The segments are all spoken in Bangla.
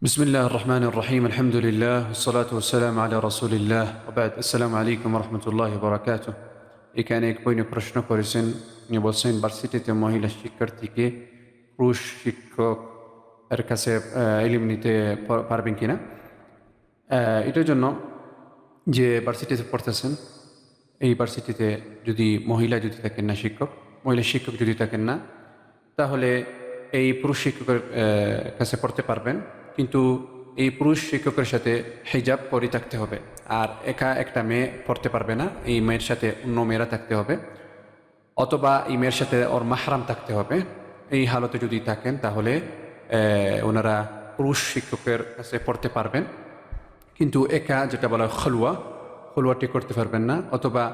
بسم الله الرحمن الرحيم الحمد لله والصلاة والسلام على رسول الله وبعد السلام عليكم ورحمة الله وبركاته এখানে এক বইনে প্রশ্ন করেছেন উনি বলছেন ভার্সিটিতে মহিলা শিক্ষার্থীকে পুরুষ শিক্ষক এর কাছে ইলম নিতে পারবেন কিনা এটার জন্য যে ভার্সিটিতে পড়তেছেন এই ভার্সিটিতে যদি মহিলা থাকেন না মহিলা শিক্ষক যদি থাকেন না তাহলে এই পুরুষ শিক্ষকের কাছে পড়তে পারবেন, কিন্তু এই পুরুষ শিক্ষকের সাথে হিজাব পরে থাকতে হবে। আর একা একটা মেয়ে পড়তে পারবে না, এই মেয়ের সাথে অন্য মেয়েরা থাকতে হবে, অথবা এই মেয়ের সাথে ওর মাহরাম থাকতে হবে। এই হালতে যদি থাকেন তাহলে ওনারা পুরুষ শিক্ষকের কাছে পড়তে পারবেন, কিন্তু একা যেটা বলা হয় খলুয়াটি করতে পারবেন না। অথবা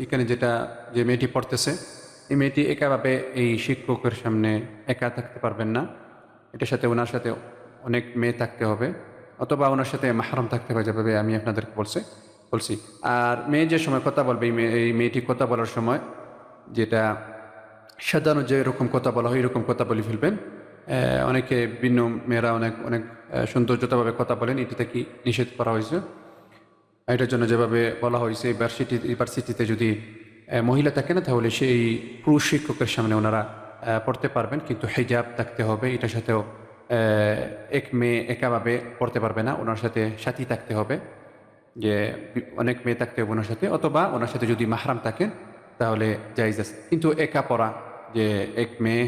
এখানে যে মেয়েটি পড়তেছে এই মেয়েটি একাভাবে এই শিক্ষকের সামনে একা থাকতে পারবেন না, এটার সাথে ওনার সাথে অনেক মেয়ে থাকতে হবে, অথবা ওনার সাথে মাহরাম থাকতে হবে, যেভাবে আমি আপনাদেরকে বলছি। আর মেয়ে যে সময় কথা বলবে এই মেয়েটি কথা বলার সময় যেটা সাধারণ যেরকম কথা বলা হয় এরকম কথা বলে ফেলবেন। অনেকে ভিন্ন মেয়েরা অনেক অনেক সৌন্দর্যতাভাবে কথা বলেন, এটি থেকে নিষেধ করা হয়েছে। এটার জন্য যেভাবে বলা হয়েছে ইউনিভার্সিটিতে যদি মহিলা থাকে না তাহলে সেই পুরুষ শিক্ষকের সামনে ওনারা পড়তে পারবেন, কিন্তু হিজাব থাকতে হবে। এটার সাথেও এক মেয়ে একাভাবে পড়তে পারবে না, ওনার সাথে সাথী থাকতে হবে, যে অনেক মেয়ে থাকতে হবে ওনার সাথে, অথবা ওনার সাথে যদি মাহরাম থাকেন তাহলে জায়েজ আছে। কিন্তু একা পড়া, যে এক মেয়ে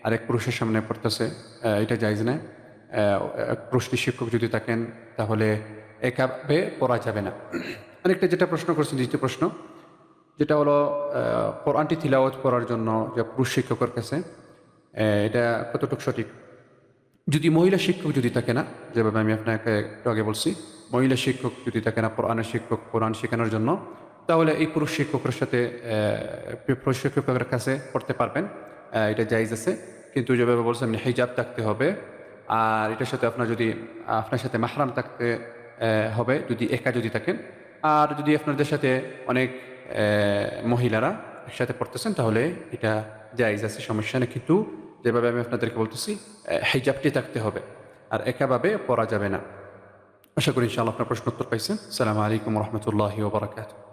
আরেক পুরুষের সামনে পড়তেছে, এটা জায়েজ না। পুরুষ শিক্ষক যদি থাকেন তাহলে একাভাবে পড়া যাবে না। আরেকটা যেটা প্রশ্ন করছেন, দ্বিতীয় প্রশ্ন যেটা হলো কোরআনটি তিলাওয়াত করার জন্য যে পুরুষ শিক্ষকের কাছে, এটা কতটুকু সঠিক? যদি মহিলা শিক্ষক যদি থাকে না, যেভাবে আমি আপনাকে একটু আগে বলছি, মহিলা শিক্ষক যদি থাকে না কোরআনের শিক্ষক কোরআন শেখানোর জন্য, তাহলে এই পুরুষ শিক্ষকের সাথে পুরুষ শিক্ষকের কাছে পড়তে পারবেন, এটা জায়েজ আছে। কিন্তু যেভাবে বলছেন হিজাব থাকতে হবে, আর এটার সাথে আপনার সাথে মাহরাম থাকতে হবে যদি একা থাকেন। আর যদি আপনাদের সাথে অনেক মহিলারা একসাথে পড়তেছেন তাহলে এটা জায়েজ আছে, সমস্যা নেই। কিন্তু যেভাবে আমি আপনাদেরকে বলতেছি হিজাবটি থাকতে হবে, আর একাভাবে পড়া যাবে না। আশা করি ইনশাআল্লাহ আপনার প্রশ্ন উত্তর পাইছেন। আসসালামু আলাইকুম রহমতুল্লাহি ওয়া বারাকাতুহু।